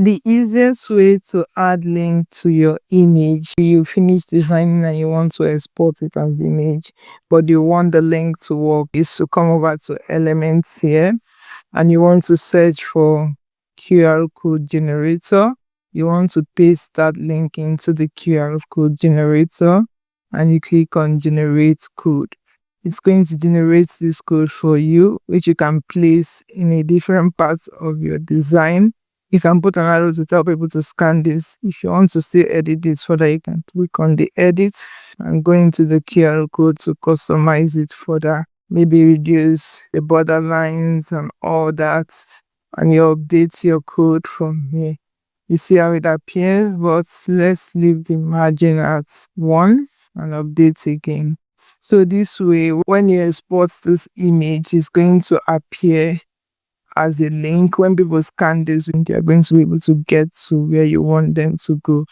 The easiest way to add link to your image, you finish designing and you want to export it as image, but you want the link to work, is to come over to elements here and you want to search for QR code generator. You want to paste that link into the QR code generator and you click on generate code. It's going to generate this code for you, which you can place in a different part of your design. You can put an arrow to tell people to scan this. If you want to still edit this further, you can click on the edit and go into the QR code to customize it further. Maybe reduce the border lines and all that. And you update your code from here. You see how it appears, but let's leave the margin at 1 and update again. So this way, when you export this image, it's going to appear as a link. When people scan this, they are going to be able to get to where you want them to go.